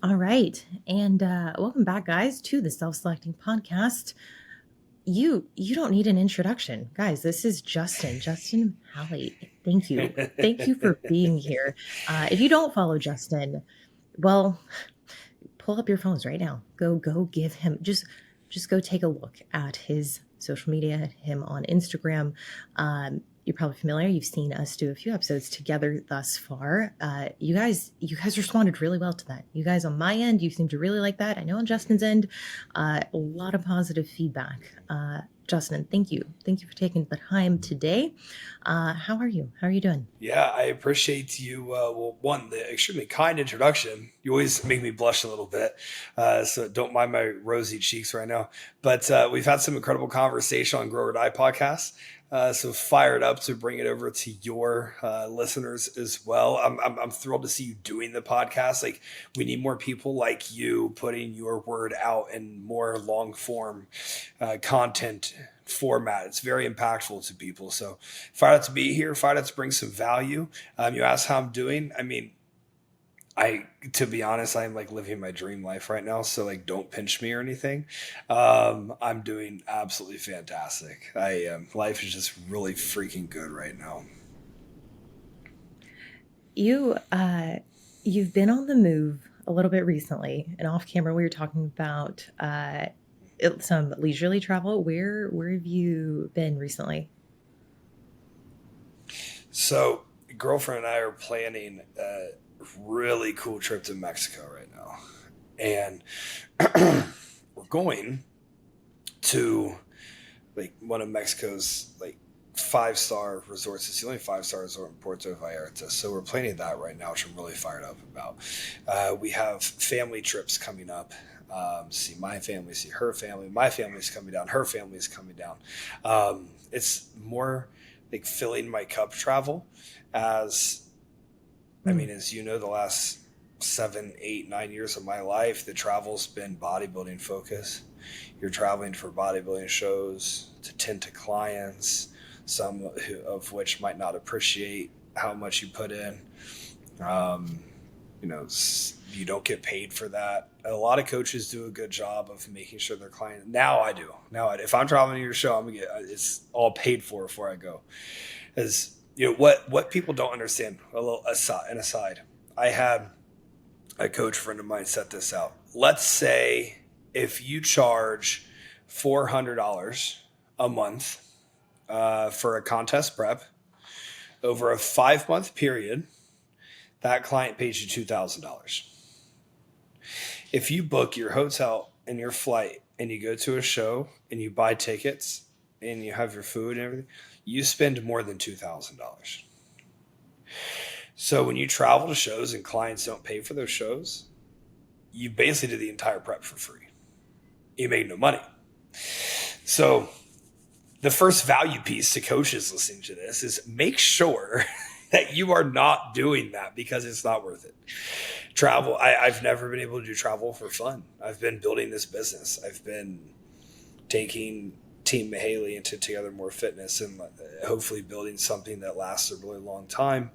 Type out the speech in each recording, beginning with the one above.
All right. And welcome back, guys, to the Self-Selecting Podcast. You don't need an introduction. Guys, this is Justin Mihaly. Thank you. Thank you for being here. If you don't follow Justin, well, pull up your phones right now. Go give him just go take a look at his social media, him on Instagram. You're probably familiar. You've seen us do a few episodes together thus far. You guys responded really well to that. You guys on my end, you seem to really like that. I know on Justin's end, a lot of positive feedback. Justin, thank you. Thank you for taking the time today. How are you? How are you doing? Yeah, I appreciate you. The extremely kind introduction. You always make me blush a little bit. So don't mind my rosy cheeks right now. But we've had some incredible conversation on Grow or Die podcast. So fired up to bring it over to your listeners as well. I'm thrilled to see you doing the podcast. Like, we need more people like you putting your word out in more long form content format. It's very impactful to people. So fired up to be here, fired up to bring some value. You asked how I'm doing. I mean, to be honest, I'm like living my dream life right now. So like, don't pinch me or anything. I'm doing absolutely fantastic. Life is just really freaking good right now. You've been on the move a little bit recently, and off camera we were talking about some leisurely travel. Where have you been recently? So girlfriend and I are planning a really cool trip to Mexico right now. And we're going to like one of Mexico's like 5-star resorts. It's the only 5-star resort in Puerto Vallarta. So we're planning that right now, which I'm really fired up about. We have family trips coming up. See my family, see her family. My family's coming down. Her family's coming down. It's more like filling my cup travel as, I mean, as you know, the last 7, 8, 9 years of my life, the travel's been bodybuilding focus. You're traveling for bodybuilding shows to tend to clients, some of which might not appreciate how much you put in. You know, you don't get paid for that. A lot of coaches do a good job of making sure their client. Now I do. If I'm traveling to your show, I'm gonna get it's all paid for before I go. As you know, what people don't understand. A little aside. I had a coach friend of mine set this out. Let's say if you charge $400 a month for a contest prep over a 5-month period, that client pays you $2,000. If you book your hotel and your flight and you go to a show and you buy tickets and you have your food and everything, you spend more than $2,000. So when you travel to shows and clients don't pay for those shows, you basically do the entire prep for free. You make no money. So the first value piece to coaches listening to this is make sure that you are not doing that because it's not worth it. Travel, I've never been able to do travel for fun. I've been building this business. I've been taking Team Mihaly into Together More Fitness and hopefully building something that lasts a really long time.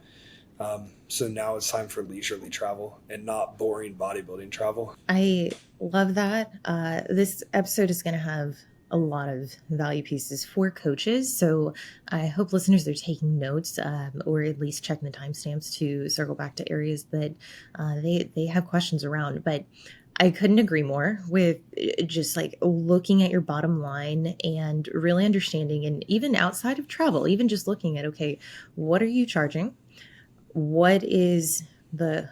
So now it's time for leisurely travel and not boring bodybuilding travel. I love that. This episode is going to have a lot of value pieces for coaches. So I hope listeners are taking notes or at least checking the timestamps to circle back to areas that they have questions around. But I couldn't agree more with just like looking at your bottom line and really understanding, and even outside of travel, even just looking at, okay, what are you charging? What is the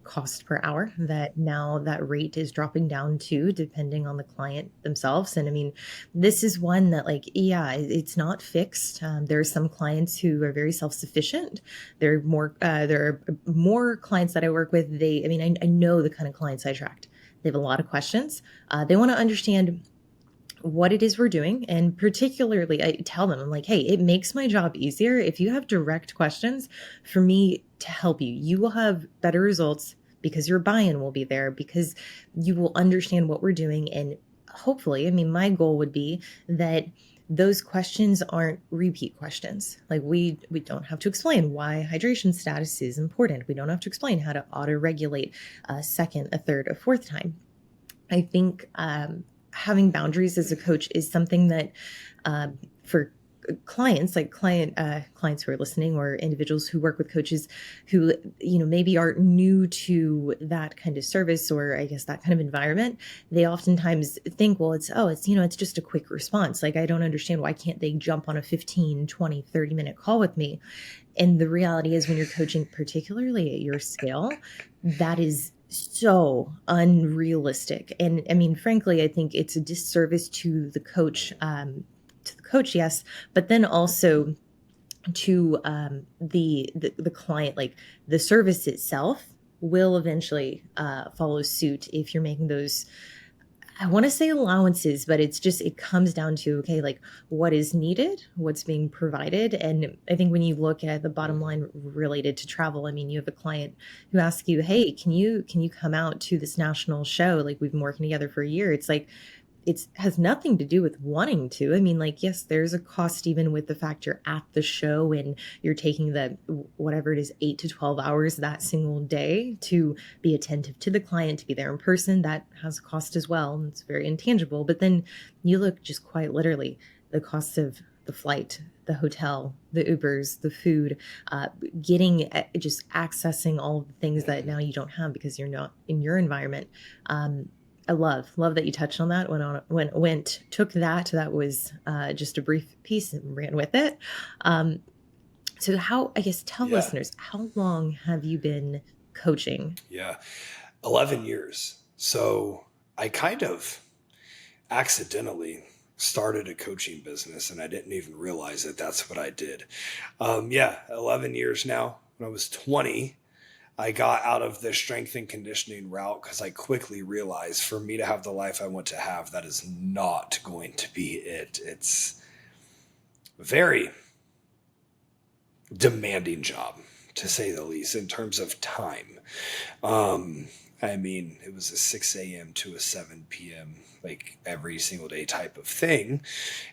cost per hour that now that rate is dropping down to, depending on the client themselves? And I mean, this is one that like, yeah, it's not fixed. There are some clients who are very self-sufficient. There are more clients that I work with. I know the kind of clients I attract. They have a lot of questions. They want to understand what it is we're doing. And particularly, I tell them, I'm like, hey, it makes my job easier if you have direct questions for me to help you. You will have better results because your buy-in will be there, because you will understand what we're doing. And hopefully, I mean, my goal would be that those questions aren't repeat questions. Like we don't have to explain why hydration status is important. We don't have to explain how to auto regulate a second, a third, a fourth time. I think having boundaries as a coach is something that for clients, like clients who are listening, or individuals who work with coaches who, maybe are new to that kind of service, or I guess that kind of environment, they oftentimes think, well, it's just a quick response. Like, I don't understand, why can't they jump on a 15, 20, 30-minute call with me? And the reality is, when you're coaching, particularly at your scale, that is so unrealistic. And I mean, frankly, I think it's a disservice to the coach, yes, but then also to the client. Like, the service itself will eventually follow suit if you're making those, I want to say, allowances, but it comes down to, okay, like, what is needed, what's being provided. And I think when you look at the bottom line related to travel, I mean, you have a client who asks you, hey, can you come out to this national show? Like, we've been working together for a year. It's like, it has nothing to do with wanting to. I mean, like, yes, there's a cost even with the fact you're at the show and you're taking the, whatever it is, 8 to 12 hours that single day to be attentive to the client, to be there in person. That has a cost as well. And it's very intangible. But then you look just quite literally the cost of the flight, the hotel, the Ubers, the food, just accessing all of the things that now you don't have because you're not in your environment. I love that you touched on that. Took that was just a brief piece and ran with it. So tell listeners, how long have you been coaching? Yeah, 11 years. So I kind of accidentally started a coaching business, and I didn't even realize that that's what I did. 11 years now. When I was 20, I got out of the strength and conditioning route because I quickly realized, for me to have the life I want to have, that is not going to be it. It's a very demanding job, to say the least, in terms of time. I mean, it was a 6 a.m. to a 7 p.m., like every single day type of thing.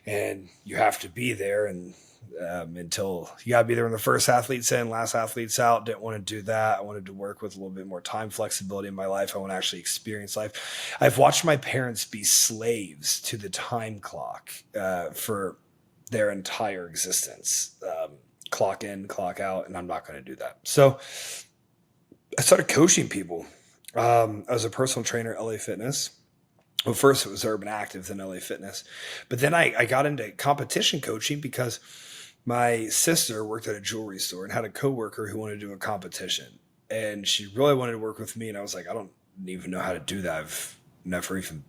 And you have to be there until you got to be there when the first athlete's in, last athlete's out. Didn't want to do that. I wanted to work with a little bit more time flexibility in my life. I want to actually experience life. I've watched my parents be slaves to the time clock for their entire existence. Clock in, clock out, and I'm not going to do that. So I started coaching people. I was a personal trainer at LA Fitness. Well, first it was Urban Active, then LA Fitness. But then I got into competition coaching because my sister worked at a jewelry store and had a coworker who wanted to do a competition. And she really wanted to work with me. And I was like, I don't even know how to do that. I've never done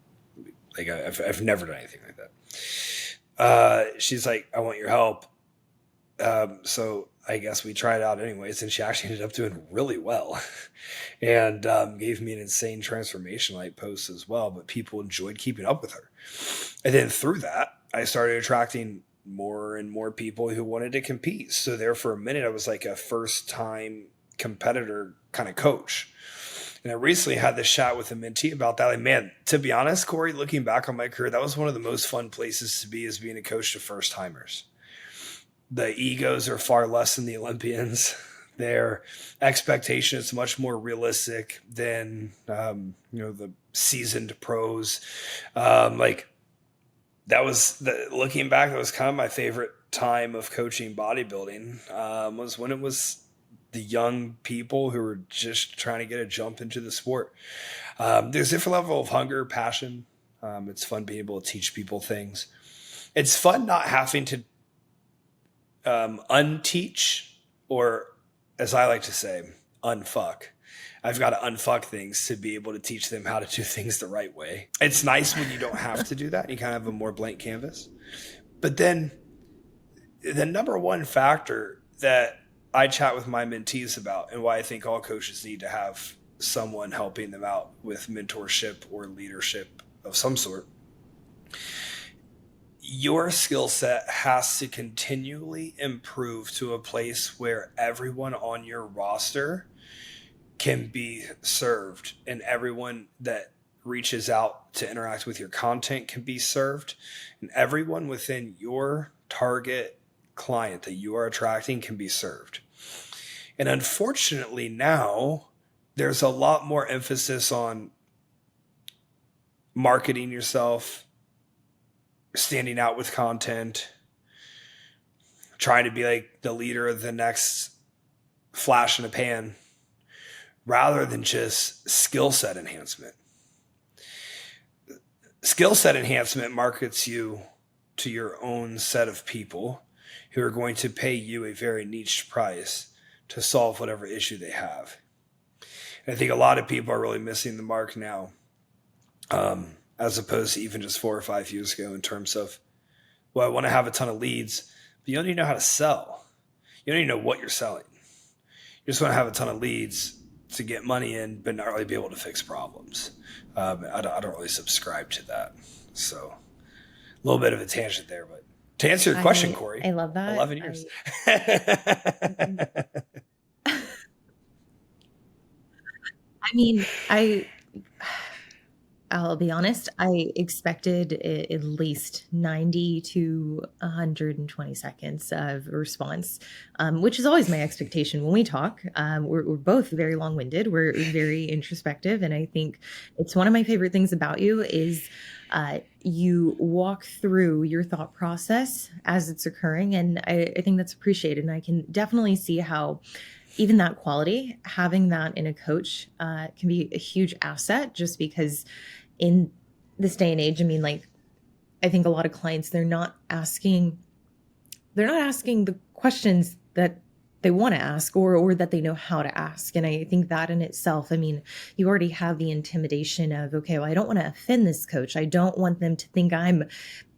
anything like that. She's like, I want your help. So I guess we tried it out anyways, and she actually ended up doing really well and gave me an insane transformation light post as well. But people enjoyed keeping up with her. And then through that, I started attracting more and more people who wanted to compete. So there for a minute, I was like a first time competitor kind of coach. And I recently had this chat with a mentee about that. Like, man, to be honest, Corey, looking back on my career, that was one of the most fun places to be, is being a coach to first timers. The egos are far less than the Olympians. Their expectation is much more realistic than, the seasoned pros. Looking back, that was kind of my favorite time of coaching bodybuilding, was when it was the young people who were just trying to get a jump into the sport. There's a different level of hunger, passion. It's fun being able to teach people things. It's fun not having to unteach, or as I like to say, unfuck. I've got to unfuck things to be able to teach them how to do things the right way. It's nice when you don't have to do that. You kind of have a more blank canvas. But then the number one factor that I chat with my mentees about, and why I think all coaches need to have someone helping them out with mentorship or leadership of some sort, your skill set has to continually improve to a place where everyone on your roster can be served, and everyone that reaches out to interact with your content can be served, and everyone within your target client that you are attracting can be served. And unfortunately now there's a lot more emphasis on marketing yourself, standing out with content, trying to be like the leader of the next flash in a pan, rather than just skill set enhancement. Skill set enhancement markets you to your own set of people who are going to pay you a very niche price to solve whatever issue they have. And I think a lot of people are really missing the mark now, as opposed to even just 4 or 5 years ago, in terms of, well, I want to have a ton of leads, but you don't even know how to sell. You don't even know what you're selling. You just want to have a ton of leads to get money in, but not really be able to fix problems. I don't really subscribe to that. So a little bit of a tangent there, but to answer your question, Corey, I love that. 11 years. I mean, I'll be honest, I expected at least 90 to 120 seconds of response, which is always my expectation when we talk. We're both very long-winded. We're very introspective. And I think it's one of my favorite things about you is you walk through your thought process as it's occurring. And I think that's appreciated. And I can definitely see how even that quality, having that in a coach can be a huge asset, just because in this day and age, I mean, like, I think a lot of clients, they're not asking the questions that they want to ask or that they know how to ask. And I think that in itself, I mean, you already have the intimidation of, okay, well, I don't want to offend this coach. I don't want them to think I'm,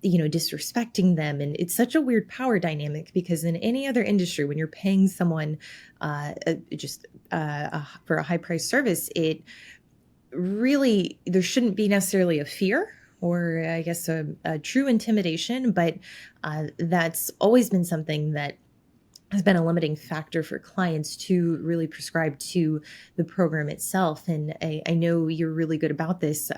disrespecting them. And it's such a weird power dynamic, because in any other industry, when you're paying someone for a high price service, it really, there shouldn't be necessarily a fear, or I guess a true intimidation, but that's always been something that has been a limiting factor for clients to really prescribe to the program itself. And I know you're really good about this,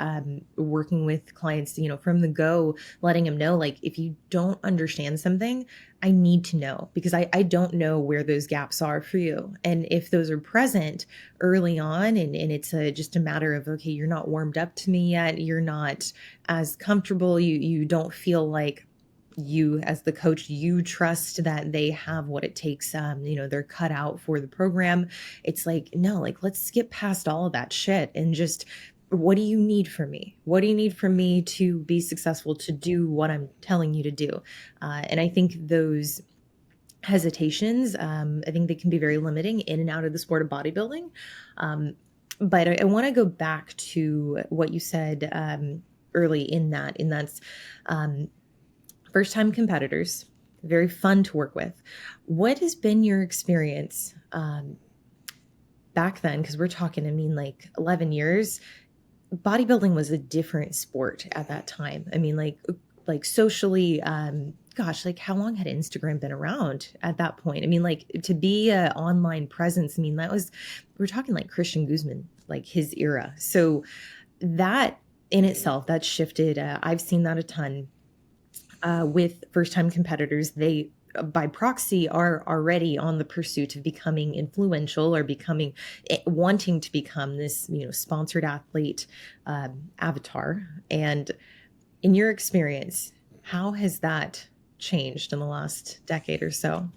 working with clients, from the go, letting them know, like, if you don't understand something, I need to know, because I don't know where those gaps are for you. And if those are present early on, and it's just a matter of, okay, you're not warmed up to me yet, you're not as comfortable, you don't feel like you as the coach, you trust that they have what it takes, they're cut out for the program. It's like, no, like, let's skip past all of that shit and just, what do you need from me? What do you need from me to be successful, to do what I'm telling you to do? And I think those hesitations, I think they can be very limiting in and out of the sport of bodybuilding. But I want to go back to what you said early in that's first-time competitors, very fun to work with. What has been your experience back then? Because we're talking, I mean, like 11 years. Bodybuilding was a different sport at that time. I mean, like socially, gosh, like, how long had Instagram been around at that point? I mean, like, to be an online presence, I mean, we're talking like Christian Guzman, like his era. So that in itself, that shifted. I've seen that a ton. With first-time competitors, they by proxy are already on the pursuit of becoming influential, or wanting to become this, sponsored athlete avatar. And in your experience, how has that changed in the last decade or so?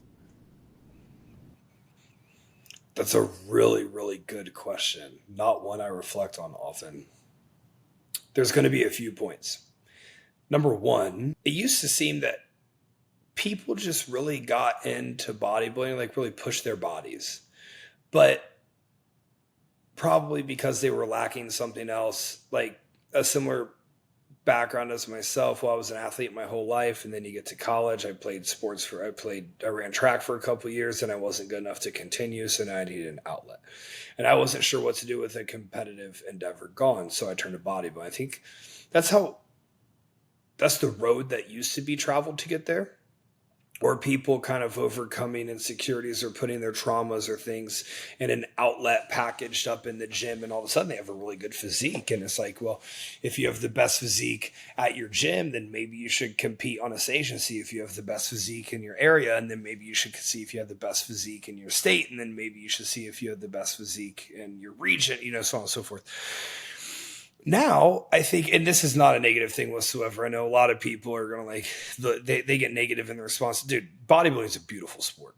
That's a really, really good question. Not one I reflect on often. There's going to be a few points. Number one, it used to seem that people just really got into bodybuilding, like really pushed their bodies, but probably because they were lacking something else, like a similar background as myself. Well, I was an athlete my whole life, and then you get to college. I ran track for a couple of years, and I wasn't good enough to continue, so now I needed an outlet. And I wasn't sure what to do with a competitive endeavor gone, so I turned to bodybuilding. I think that's the road that used to be traveled to get there. or people kind of overcoming insecurities or putting their traumas or things in an outlet packaged up in the gym, and all of a sudden they have a really good physique. And it's like, well, if you have the best physique at your gym, then maybe you should compete on a stage and see if you have the best physique in your area, and then maybe you should see if you have the best physique in your state, and then maybe you should see if you have the best physique in your region, so on and so forth. Now, I think, and this is not a negative thing whatsoever. I know a lot of people are going to they get negative in the response. Dude, bodybuilding is a beautiful sport.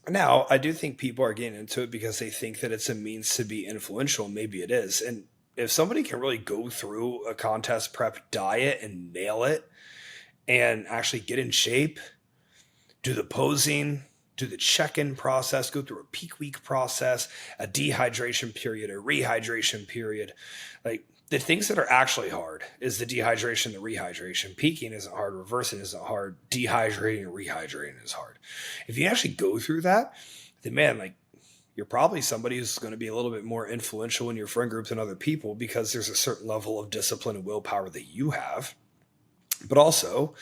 Now, I do think people are getting into it because they think that it's a means to be influential. Maybe it is. And if somebody can really go through a contest prep diet and nail it and actually get in shape, do the posing, do the check-in process, go through a peak week process, a dehydration period, a rehydration period, like, the things that are actually hard is the dehydration, the rehydration. Peaking isn't hard. Reversing isn't hard. Dehydrating and rehydrating is hard. If you actually go through that, then man, like, you're probably somebody who's going to be a little bit more influential in your friend group than other people because there's a certain level of discipline and willpower that you have. But also,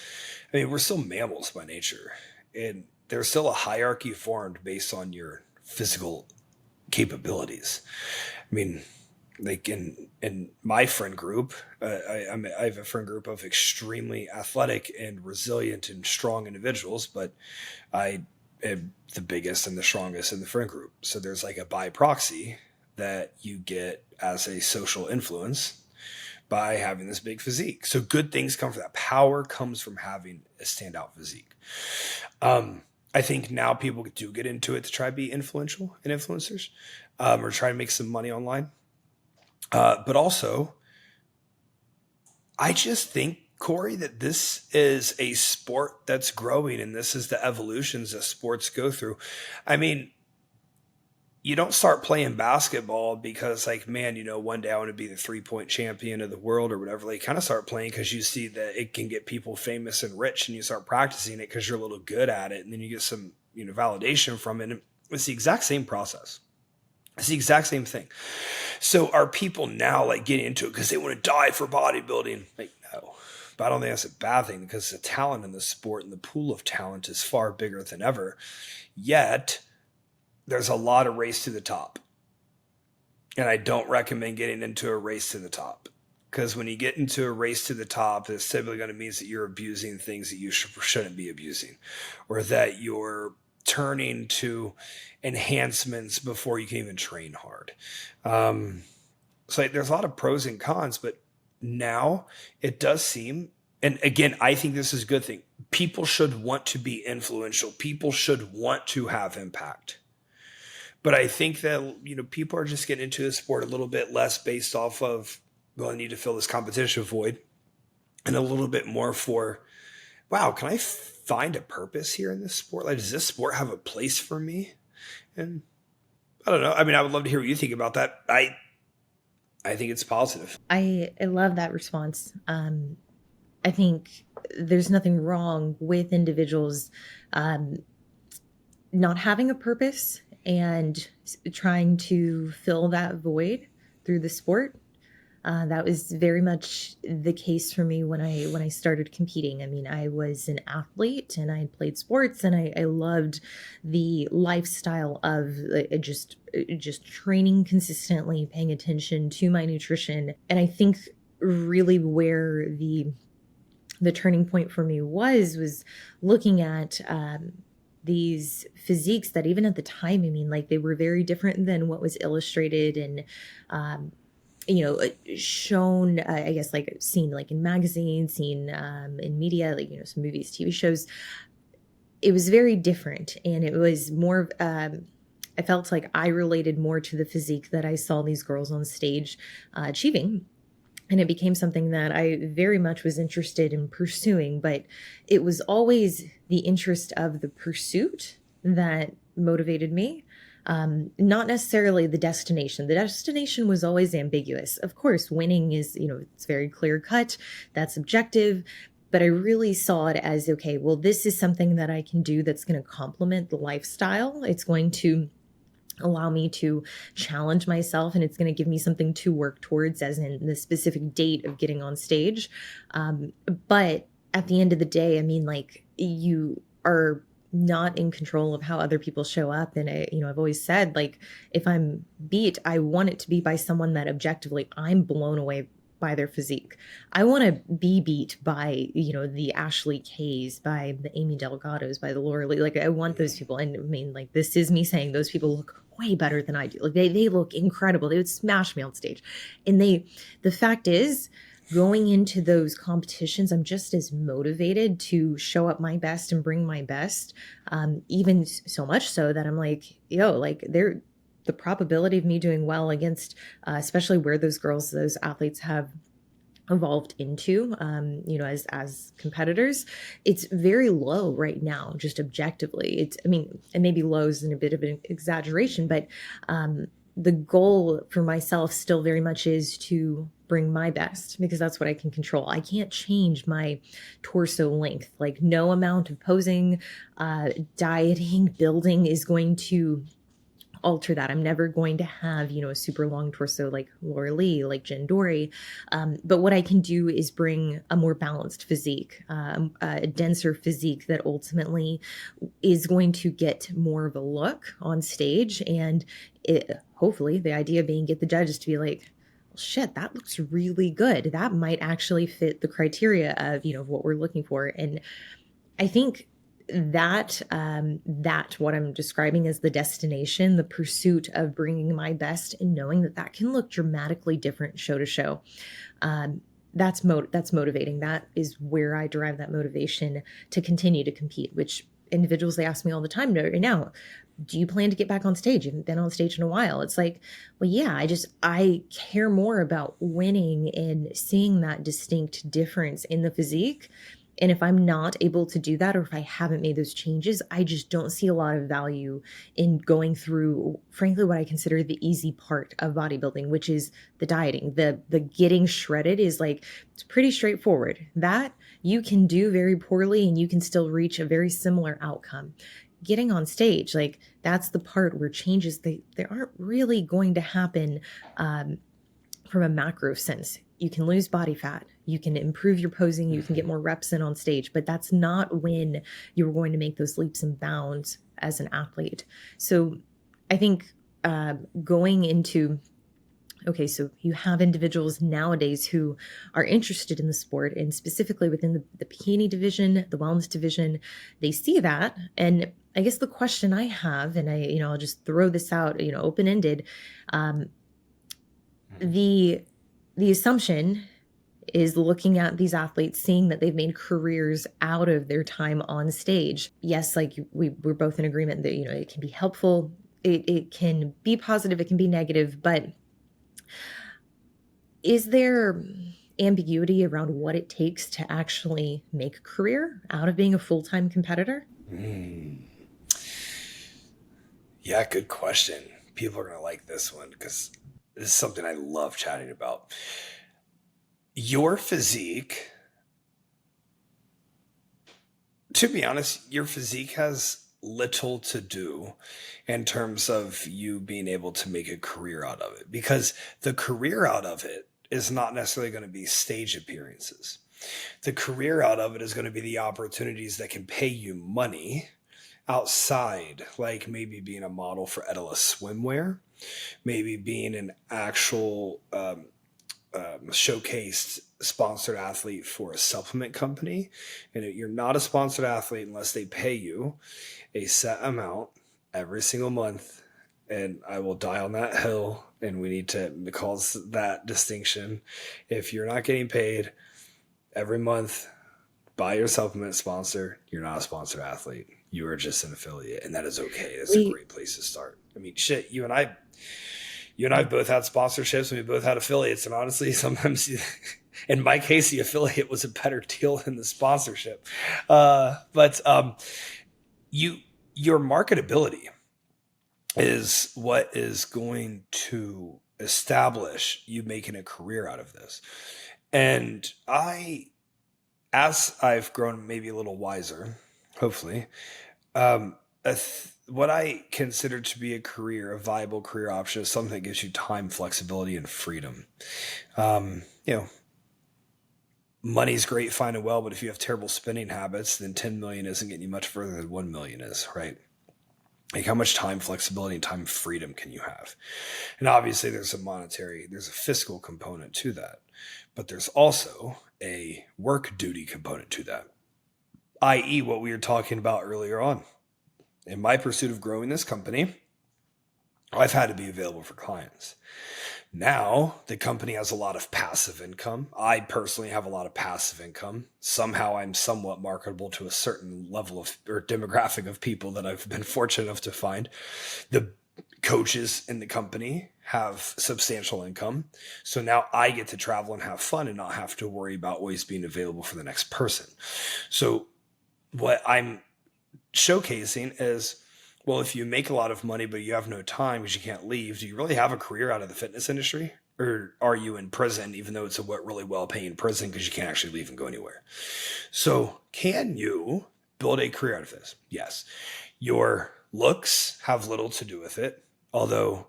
I mean, we're still mammals by nature, and there's still a hierarchy formed based on your physical capabilities. I mean, like in my friend group, I have a friend group of extremely athletic and resilient and strong individuals, but I am the biggest and the strongest in the friend group. So there's like a by proxy that you get as a social influence by having this big physique. So good things come from that. Power comes from having a standout physique. I think now people do get into it to try to be influential and influencers, or try to make some money online. But also, I just think, Corey, that this is a sport that's growing, and this is the evolutions that sports go through. I mean, you don't start playing basketball because, like, man, one day I want to be the 3-point champion of the world or whatever. Like, kind of start playing because you see that it can get people famous and rich, and you start practicing it because you're a little good at it, and then you get some, validation from it. And it's the exact same process. It's the exact same thing. So are people now like getting into it because they want to die for bodybuilding? Like, no. But I don't think that's a bad thing because the talent in the sport and the pool of talent is far bigger than ever. Yet there's a lot of race to the top. And I don't recommend getting into a race to the top. Because when you get into a race to the top, it's typically going to mean that you're abusing things that you shouldn't be abusing. Or that you're turning to enhancements before you can even train hard. So there's a lot of pros and cons, but now it does seem, and again, I think this is a good thing. People should want to be influential. People should want to have impact. But I think that, people are just getting into the sport a little bit less based off of, well, I need to fill this competition void, and a little bit more for, wow, can I find a purpose here in this sport? Like, does this sport have a place for me? And I don't know. I mean, I would love to hear what you think about that. I think it's positive. I love that response. I think there's nothing wrong with individuals not having a purpose and trying to fill that void through the sport. That was very much the case for me when I started competing. I mean, I was an athlete and I played sports, and I loved the lifestyle of just training consistently, paying attention to my nutrition. And I think really where the turning point for me was looking at these physiques that even at the time, I mean, like, they were very different than what was illustrated and shown, I guess, like seen like in magazines, seen in media, like, some movies, TV shows. It was very different. And it was more, I felt like I related more to the physique that I saw these girls on stage achieving. And it became something that I very much was interested in pursuing, but it was always the interest of the pursuit that motivated me. Not necessarily the destination. The destination was always ambiguous. Of course, winning is, it's very clear cut. That's objective. But I really saw it as, okay, well, this is something that I can do that's going to complement the lifestyle. It's going to allow me to challenge myself, and it's going to give me something to work towards, as in the specific date of getting on stage. But at the end of the day, I mean, like, are not in control of how other people show up. And I've always said, like, if I'm beat, I want it to be by someone that objectively I'm blown away by their physique. I want to be beat by, the Ashley Kays, by the Amy Delgados, by the Laura Lee. Like, I want those people. And I mean, like, this is me saying those people look way better than I do. Like, they look incredible. They would smash me on stage. And the fact is, going into those competitions, I'm just as motivated to show up my best and bring my best. Even so much so that I'm like, like the probability of me doing well against, especially where those athletes have evolved into, as competitors, it's very low right now, just objectively. And maybe low is a bit of an exaggeration, but the goal for myself still very much is to bring my best, because that's what I can control. I can't change my torso length. Like, no amount of posing, dieting, building is going to alter that. I'm never going to have, a super long torso like Laura Lee, like Jen Dory. But what I can do is bring a more balanced physique, a denser physique that ultimately is going to get more of a look on stage. And hopefully the idea being, get the judges to be like, well, shit, that looks really good. That might actually fit the criteria of, what we're looking for. And I think that what I'm describing as the destination, the pursuit of bringing my best, and knowing that can look dramatically different show to show. That's motivating. That is where I derive that motivation to continue to compete. Which individuals, they ask me all the time right now, do you plan to get back on stage? You haven't been on stage in a while. It's like, well, yeah, I care more about winning and seeing that distinct difference in the physique. And if I'm not able to do that, or if I haven't made those changes, I just don't see a lot of value in going through, frankly, what I consider the easy part of bodybuilding, which is the dieting. The getting shredded is like, it's pretty straightforward. That you can do very poorly and you can still reach a very similar outcome. Getting on stage, like, that's the part where changes, they aren't really going to happen from a macro sense. You can lose body fat, you can improve your posing, you can get more reps in on stage, but that's not when you're going to make those leaps and bounds as an athlete. So I think going into, okay, so you have individuals nowadays who are interested in the sport, and specifically within the bikini division, the wellness division, they see that. And I guess the question I have, and I'll just throw this out, open-ended, the assumption is looking at these athletes, seeing that they've made careers out of their time on stage. Yes, like we're both in agreement that, it can be helpful. It can be positive, it can be negative, but is there ambiguity around what it takes to actually make a career out of being a full-time competitor? Yeah, good question. People are going to like this one because this is something I love chatting about. Your physique, to be honest, your physique has little to do in terms of you being able to make a career out of it, because the career out of it is not necessarily going to be stage appearances. The career out of it is going to be the opportunities that can pay you money outside, like maybe being a model for Edela swimwear, maybe being an actual showcased sponsored athlete for a supplement company. And you're not a sponsored athlete unless they pay you a set amount every single month. And I will die on that hill, and we need to cause that distinction. If you're not getting paid every month by your supplement sponsor, you're not a sponsored athlete. You are just an affiliate, and that is okay. That's a great place to start. I mean, shit, you and I both had sponsorships, and we both had affiliates. And honestly, sometimes, in my case, the affiliate was a better deal than the sponsorship. But your marketability is what is going to establish you making a career out of this. And as I've grown maybe a little wiser, hopefully, what I consider to be a viable career option, is something that gives you time, flexibility, and freedom. money's great, fine and well, but if you have terrible spending habits, then 10 million isn't getting you much further than 1 million is, right? Like how much time flexibility and time freedom can you have? And obviously there's a fiscal component to that, but there's also a work duty component to that, i.e. what we were talking about earlier on. In my pursuit of growing this company, I've had to be available for clients. Now the company has a lot of passive income. I personally have a lot of passive income. Somehow I'm somewhat marketable to a certain level of or demographic of people that I've been fortunate enough to find. The coaches in the company have substantial income. So now I get to travel and have fun and not have to worry about always being available for the next person. So what I'm showcasing is, well, if you make a lot of money, but you have no time because you can't leave, do you really have a career out of the fitness industry? Or are you in prison, even though it's a really well-paying prison because you can't actually leave and go anywhere? So can you build a career out of this? Yes. Your looks have little to do with it, although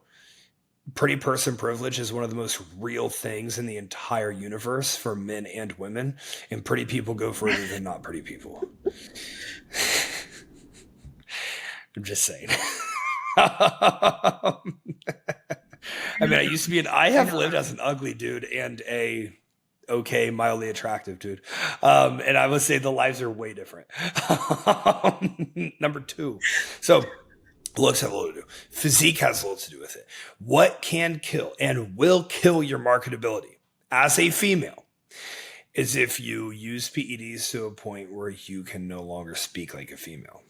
pretty person privilege is one of the most real things in the entire universe for men and women, and pretty people go further than not pretty people. I'm just saying. I mean, I have lived as an ugly dude and a mildly attractive dude. And I would say the lives are way different. Number two. So looks have a little to do. Physique has a little to do with it. What can kill and will kill your marketability as a female is if you use PEDs to a point where you can no longer speak like a female.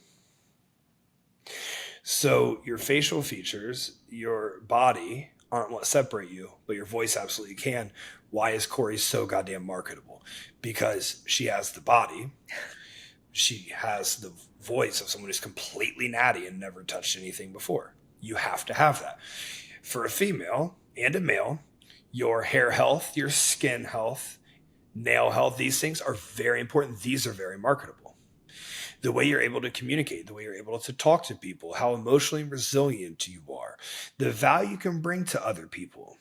So your facial features, your body aren't what separate you, but your voice absolutely can. Why is Corey so goddamn marketable? Because she has the body. She has the voice of someone who's completely natty and never touched anything before. You have to have that. For a female and a male, your hair health, your skin health, nail health, these things are very important. These are very marketable. The way you're able to communicate, the way you're able to talk to people, how emotionally resilient you are, the value you can bring to other people,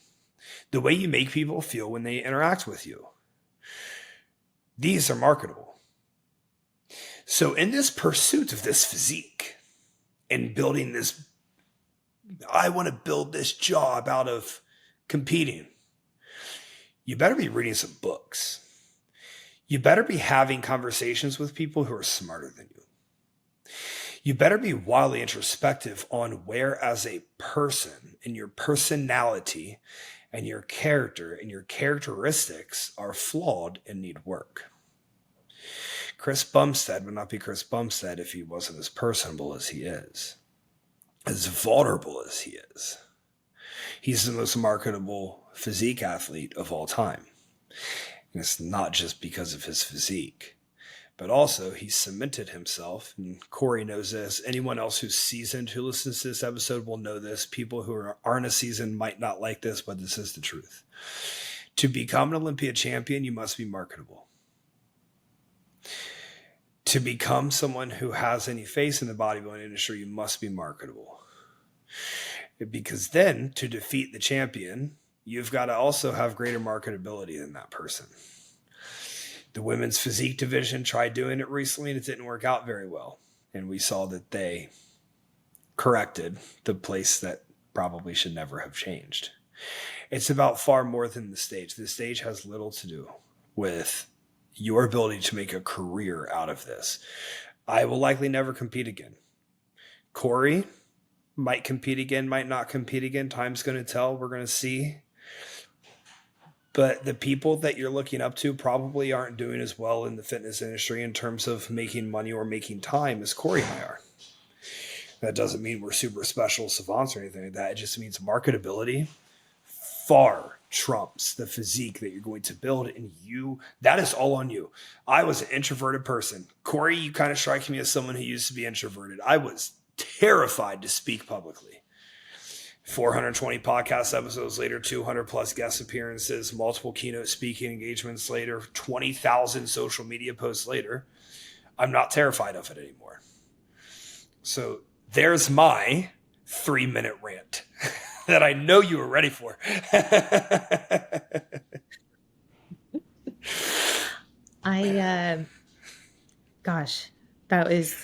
the way you make people feel when they interact with you. These are marketable. So in this pursuit of this physique and building this, I want to build this job out of competing, you better be reading some books. You better be having conversations with people who are smarter than you. You better be wildly introspective on where as a person and your personality and your character and your characteristics are flawed and need work. Chris Bumstead would not be Chris Bumstead if he wasn't as personable as he is, as vulnerable as he is. He's the most marketable physique athlete of all time. And it's not just because of his physique, but also he cemented himself. And Corey knows this. Anyone else who's seasoned who listens to this episode will know this. People who aren't a seasoned might not like this, but this is the truth. To become an Olympia champion, you must be marketable. To become someone who has any face in the bodybuilding industry, you must be marketable. Because then to defeat the champion, you've got to also have greater marketability than that person. The women's physique division tried doing it recently and it didn't work out very well. And we saw that they corrected the place that probably should never have changed. It's about far more than the stage. The stage has little to do with your ability to make a career out of this. I will likely never compete again. Corey might compete again, might not compete again. Time's going to tell. We're going to see. But the people that you're looking up to probably aren't doing as well in the fitness industry in terms of making money or making time as Corey and I are. That doesn't mean we're super special savants or anything like that. It just means marketability far trumps the physique that you're going to build. And that is all on you. I was an introverted person. Corey, you kind of strike me as someone who used to be introverted. I was terrified to speak publicly. 420 podcast episodes later, 200 plus guest appearances, multiple keynote speaking engagements later, 20,000 social media posts later, I'm not terrified of it anymore. So there's my 3-minute rant that I know you were ready for. I, gosh, that was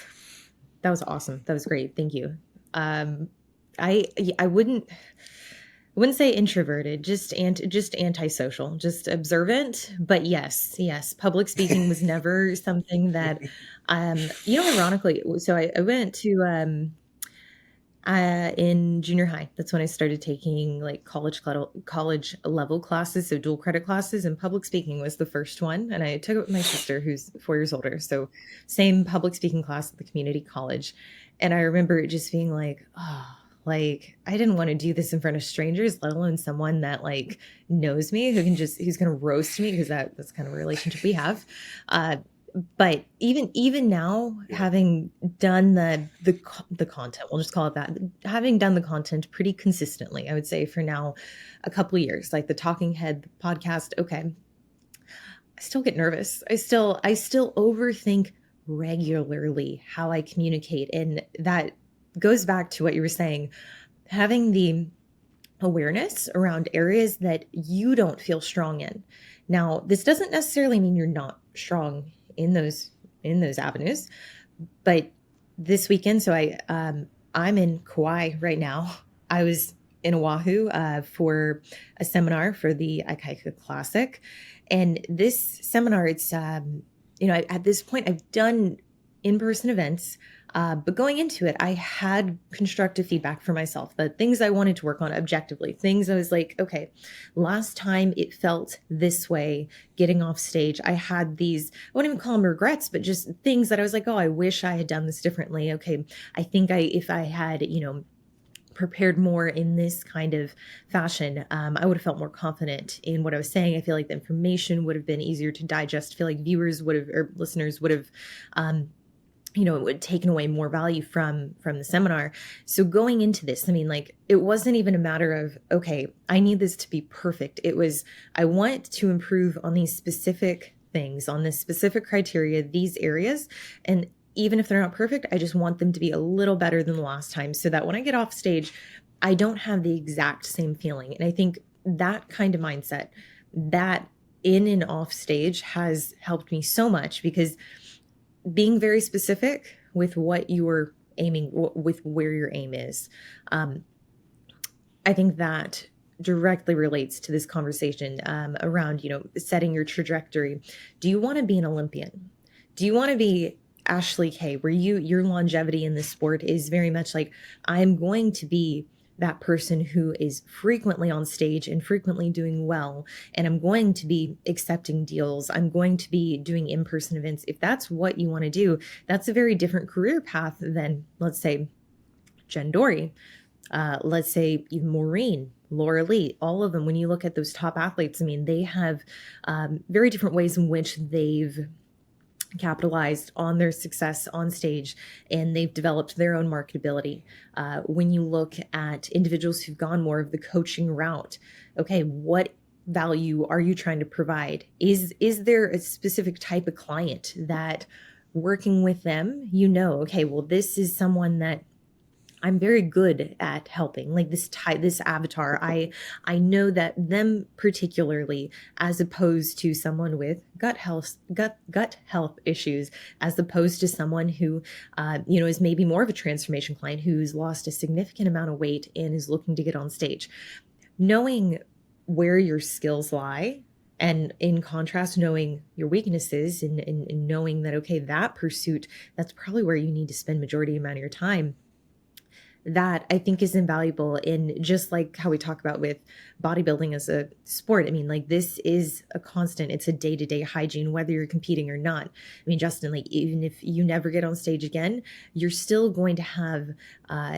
that was awesome. That was great. Thank you. Um, I wouldn't say introverted, just antisocial, just observant. But yes, yes, public speaking was never something that, ironically, so I went to in junior high. That's when I started taking like college level classes, so dual credit classes, and public speaking was the first one. And I took it with my sister, who's 4 years older, so same public speaking class at the community college. And I remember it just being like, oh, like I didn't want to do this in front of strangers, let alone someone that like knows me, who's gonna roast me, because that's kind of a relationship we have. Uh, but even now, Yeah. having done the content, we'll just call it that, having done the content pretty consistently, I would say for now a couple of years, like the talking head podcast, okay, I still get nervous. I still overthink regularly how I communicate, and that goes back to what you were saying, having the awareness around areas that you don't feel strong in. Now, this doesn't necessarily mean you're not strong in those avenues, but this weekend, so I'm in Kauai right now. I was in Oahu for a seminar for the Ikaika Classic, and this seminar, it's at this point I've done in-person events, but going into it, I had constructive feedback for myself, the things I wanted to work on objectively, things I was like, okay, last time it felt this way getting off stage. I had these, I wouldn't even call them regrets, but just things that I was like, oh, I wish I had done this differently. Okay, I think if I had, prepared more in this kind of fashion, I would have felt more confident in what I was saying. I feel like the information would have been easier to digest. I feel like viewers would have, or listeners would have, it would taken away more value from the seminar. So going into this, I mean, like, it wasn't even a matter of, okay, I need this to be perfect. It was, I want to improve on these specific things, on this specific criteria, these areas. And even if they're not perfect, I just want them to be a little better than the last time, so that when I get off stage, I don't have the exact same feeling. And I think that kind of mindset, that in and off stage, has helped me so much, because being very specific with what you're aiming, with where your aim is, I think that directly relates to this conversation, around, setting your trajectory. Do you want to be an Olympian? Do you want to be Ashley Kay, where your longevity in this sport is very much like, I'm going to be that person who is frequently on stage and frequently doing well, and I'm going to be accepting deals, I'm going to be doing in-person events? If that's what you want to do, that's a very different career path than, let's say, Jen Dory, let's say even Maureen, Laura Lee, all of them. When you look at those top athletes, I mean, they have very different ways in which they've capitalized on their success on stage, and they've developed their own marketability. When you look at individuals who've gone more of the coaching route, okay, what value are you trying to provide? Is there a specific type of client that, working with them, okay, well, this is someone that I'm very good at helping, like this avatar. I know that them particularly, as opposed to someone with gut health issues, as opposed to someone who, is maybe more of a transformation client who's lost a significant amount of weight and is looking to get on stage. Knowing where your skills lie, and in contrast, knowing your weaknesses, and knowing that, okay, that pursuit, that's probably where you need to spend majority amount of your time, that I think is invaluable. In just like how we talk about with bodybuilding as a sport, I mean, like, this is a constant, it's a day-to-day hygiene, whether you're competing or not. I mean, Justin, like, even if you never get on stage again, you're still going to have,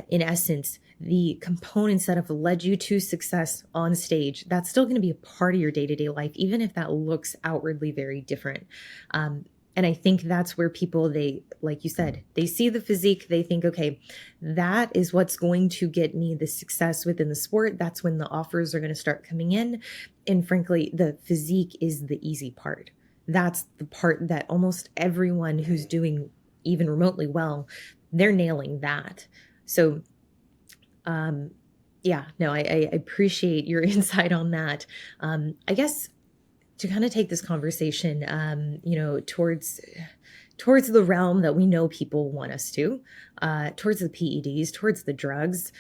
in essence, the components that have led you to success on stage. That's still going to be a part of your day-to-day life, even if that looks outwardly very different. And I think that's where people, they, like you said, they see the physique, they think, okay, that is what's going to get me the success within the sport. That's when the offers are going to start coming in. And frankly, the physique is the easy part. That's the part that almost everyone who's doing even remotely well, they're nailing that. So, yeah, no, I appreciate your insight on that. I guess to kind of take this conversation, towards the realm that we know people want us to, towards the PEDs, towards the drugs.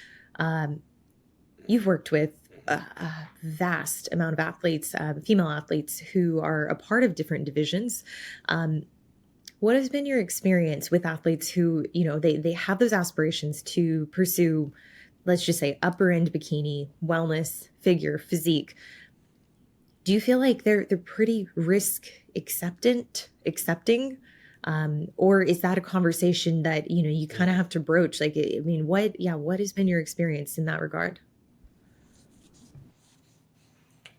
You've worked with a vast amount of athletes, female athletes who are a part of different divisions. What has been your experience with athletes who, they have those aspirations to pursue, let's just say, upper end bikini, wellness, figure, physique? Do you feel like they're pretty risk accepting? Or is that a conversation that, you kind of have to broach? Like, I mean, what has been your experience in that regard?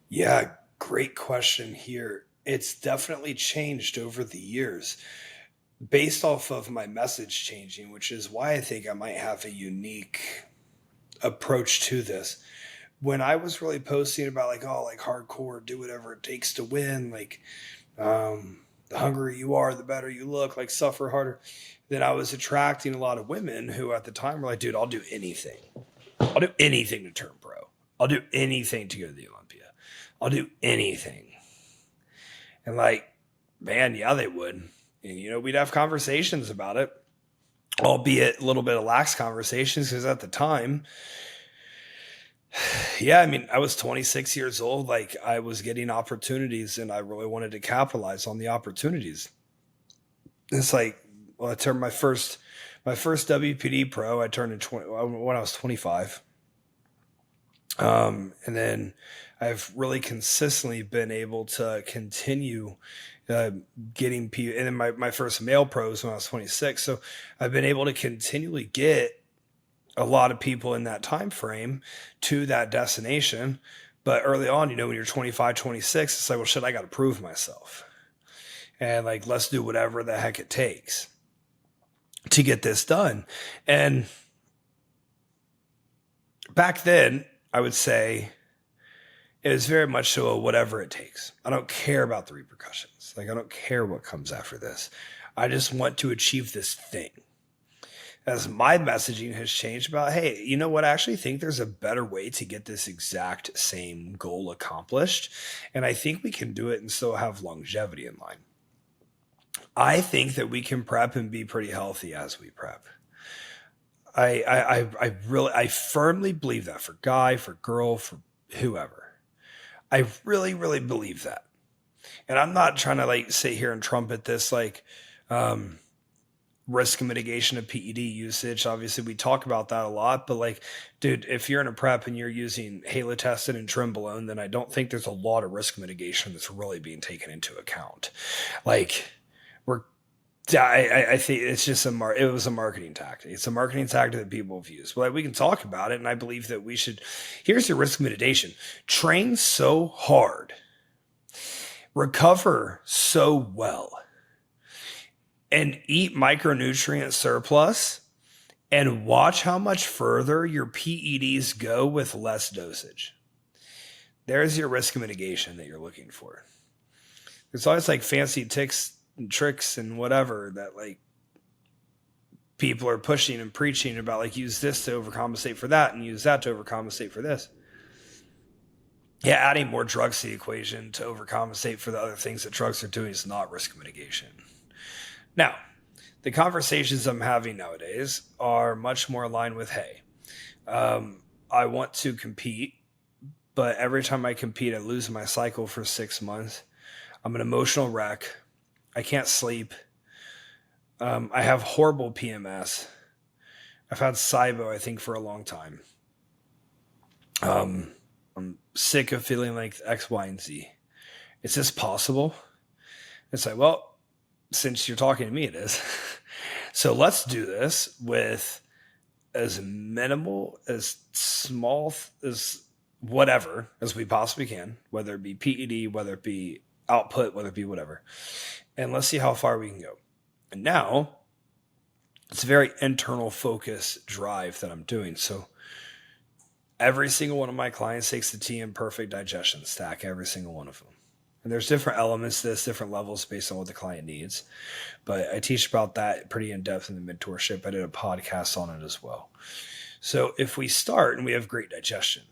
Yeah, great question here. It's definitely changed over the years based off of my message changing, which is why I think I might have a unique approach to this. When I was really posting about like, oh, like hardcore, do whatever it takes to win, like the hungrier you are, the better you look, like suffer harder, then I was attracting a lot of women who at the time were like, dude, I'll do anything. I'll do anything to turn pro. I'll do anything to go to the Olympia. I'll do anything. And like, man, yeah, they would. And, we'd have conversations about it, albeit a little bit of lax conversations, because at the time, yeah, I mean, I was 26 years old. Like, I was getting opportunities and I really wanted to capitalize on the opportunities. It's like, well, I turned my first WPD pro, I turned in when I was 25. And then I've really consistently been able to continue getting people, and then my first male pros when I was 26. So I've been able to continually get a lot of people in that time frame to that destination. But early on, when you're 25, 26, it's like, well, shit, I got to prove myself. And like, let's do whatever the heck it takes to get this done. And back then, I would say it was very much so whatever it takes. I don't care about the repercussions. Like, I don't care what comes after this. I just want to achieve this thing. As my messaging has changed about, hey, you know what? I actually think there's a better way to get this exact same goal accomplished. And I think we can do it and still have longevity in mind. I think that we can prep and be pretty healthy as we prep. I firmly believe that, for guy, for girl, for whoever. I really, really believe that. And I'm not trying to like sit here and trumpet this like risk mitigation of PED usage. Obviously, we talk about that a lot, but like, dude, if you're in a prep and you're using halotestin and trenbolone, then I don't think there's a lot of risk mitigation that's really being taken into account. Like, I think it's just it was a marketing tactic. It's a marketing tactic that people have used. But like, we can talk about it, and I believe that we should. Here's your risk mitigation: train so hard, recover so well, and eat micronutrient surplus, and watch how much further your PEDs go with less dosage. There's your risk mitigation that you're looking for. There's always like fancy tricks and whatever that like people are pushing and preaching about, like, use this to overcompensate for that and use that to overcompensate for this. Yeah, adding more drugs to the equation to overcompensate for the other things that drugs are doing is not risk mitigation. Now, the conversations I'm having nowadays are much more aligned with, hey, I want to compete, but every time I compete, I lose my cycle for 6 months. I'm an emotional wreck. I can't sleep. I have horrible PMS. I've had SIBO, I think, for a long time. I'm sick of feeling like X, Y, and Z. Is this possible? It's like, well, since you're talking to me, it is. So let's do this with as minimal, as small, as whatever as we possibly can, whether it be PED, whether it be output, whether it be whatever. And let's see how far we can go. And now it's a very internal focus drive that I'm doing. So every single one of my clients takes the TM Perfect Digestion Stack, every single one of them. And there's different elements to this, different levels based on what the client needs. But I teach about that pretty in depth in the mentorship. I did a podcast on it as well. So if we start and we have great digestion,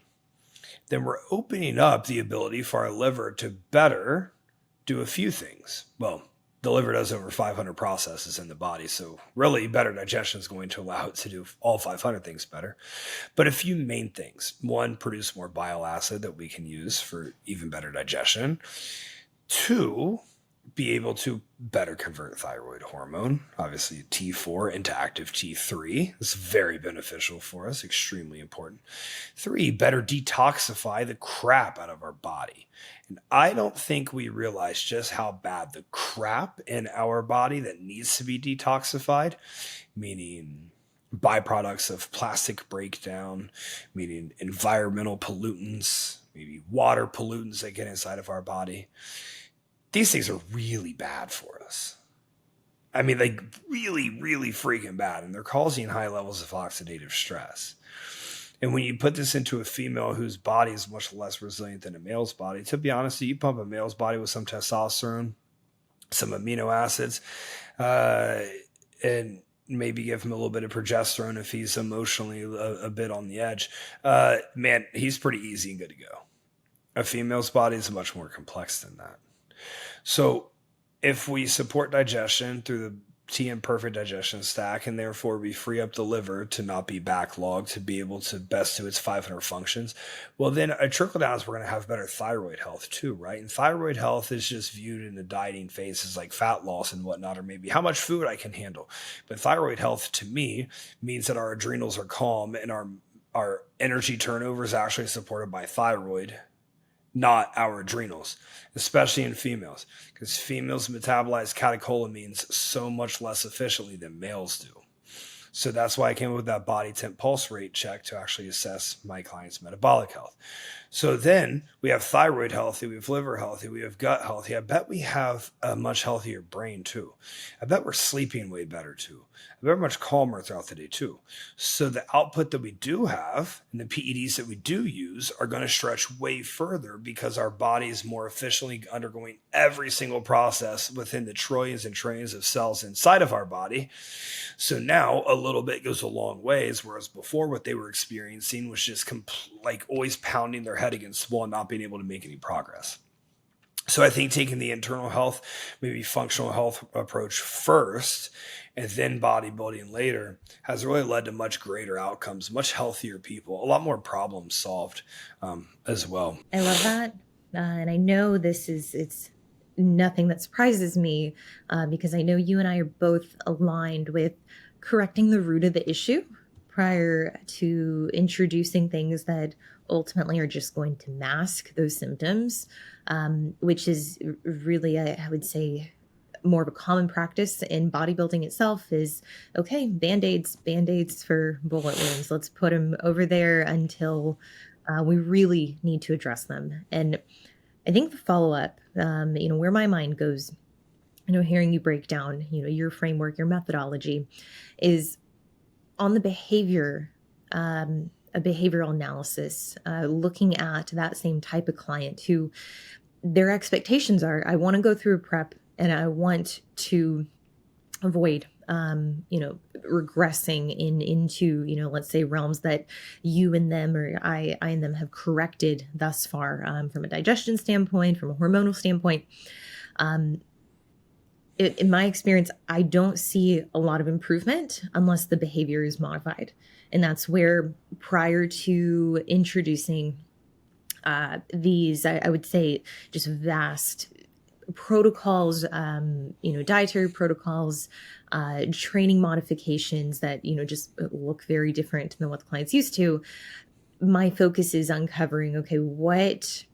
then we're opening up the ability for our liver to better do a few things. Well, the liver does over 500 processes in the body. So really better digestion is going to allow it to do all 500 things better. But a few main things. One, produce more bile acid that we can use for even better digestion. Two, be able to better convert thyroid hormone, obviously T4 into active T3. It's very beneficial for us, extremely important. Three, better detoxify the crap out of our body. And I don't think we realize just how bad the crap in our body that needs to be detoxified, meaning byproducts of plastic breakdown, meaning environmental pollutants, maybe water pollutants that get inside of our body. These things are really bad for us. I mean, like really, really freaking bad. And they're causing high levels of oxidative stress. And when you put this into a female whose body is much less resilient than a male's body, to be honest, you pump a male's body with some testosterone, some amino acids, and maybe give him a little bit of progesterone if he's emotionally a bit on the edge. Man, he's pretty easy and good to go. A female's body is much more complex than that. So if we support digestion through the TM perfect digestion stack, and therefore we free up the liver to not be backlogged, to be able to best do its 500 functions, well, then a trickle down is we're going to have better thyroid health too, right? And thyroid health is just viewed in the dieting phases like fat loss and whatnot, or maybe how much food I can handle. But thyroid health to me means that our adrenals are calm and our energy turnover is actually supported by thyroid, not our adrenals, especially in females, because females metabolize catecholamines so much less efficiently than males do. So that's why I came up with that body temp pulse rate check to actually assess my client's metabolic health. So then we have thyroid healthy, we have liver healthy, we have gut healthy. I bet we have a much healthier brain too. I bet we're sleeping way better too. I bet we're much calmer throughout the day too. So the output that we do have and the PEDs that we do use are going to stretch way further because our body is more efficiently undergoing every single process within the trillions and trillions of cells inside of our body. So now a little bit goes a long ways, whereas before what they were experiencing was just like always pounding their head against the wall and not being able to make any progress. So I think taking the internal health, maybe functional health approach first, and then bodybuilding later has really led to much greater outcomes, much healthier people, a lot more problems solved as well. I love that. And I know it's nothing that surprises me because I know you and I are both aligned with correcting the root of the issue prior to introducing things that ultimately are just going to mask those symptoms, which is really, I would say, more of a common practice in bodybuilding itself is, okay, band-aids for bullet wounds. Let's put them over there until we really need to address them. And I think the follow-up, where my mind goes, hearing you break down, your framework, your methodology is on the behavior, a behavioral analysis, looking at that same type of client who their expectations are, I want to go through a prep and I want to avoid, regressing into, let's say realms that you and them or I and them have corrected thus far, from a digestion standpoint, from a hormonal standpoint. In my experience, I don't see a lot of improvement unless the behavior is modified. And that's where prior to introducing these, I would say, just vast protocols, dietary protocols, training modifications that, just look very different than what the client's used to. My focus is uncovering, okay, what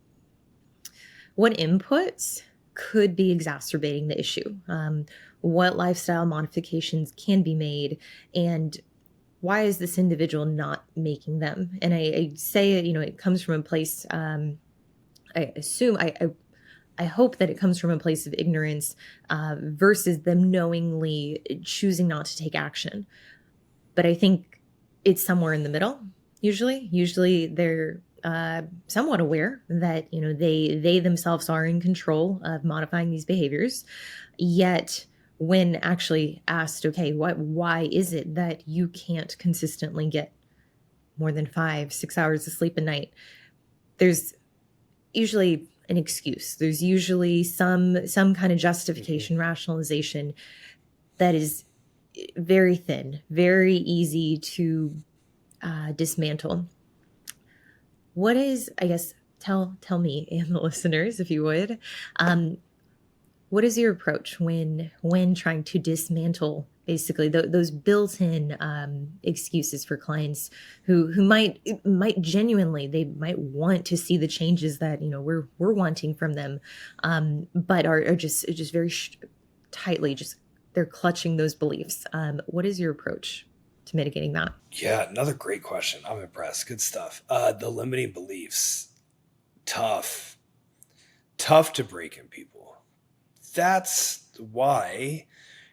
inputs could be exacerbating the issue, what lifestyle modifications can be made, and why is this individual not making them? And I say, it comes from a place, I assume, I hope that it comes from a place of ignorance versus them knowingly choosing not to take action. But I think it's somewhere in the middle, usually. Usually they're somewhat aware that, they themselves are in control of modifying these behaviors. Yet when actually asked, okay, why is it that you can't consistently get more than 5-6 hours of sleep a night? There's usually an excuse. There's usually some kind of justification, rationalization that is very thin, very easy to dismantle. What is, I guess, tell me and the listeners, if you would, what is your approach when trying to dismantle basically those built-in excuses for clients who might genuinely, they might want to see the changes that we're wanting from them, but are just very tightly, just they're clutching those beliefs. What is your approach to mitigating that? Yeah, another great question. I'm impressed. Good stuff. The limiting beliefs, tough to break in people. That's why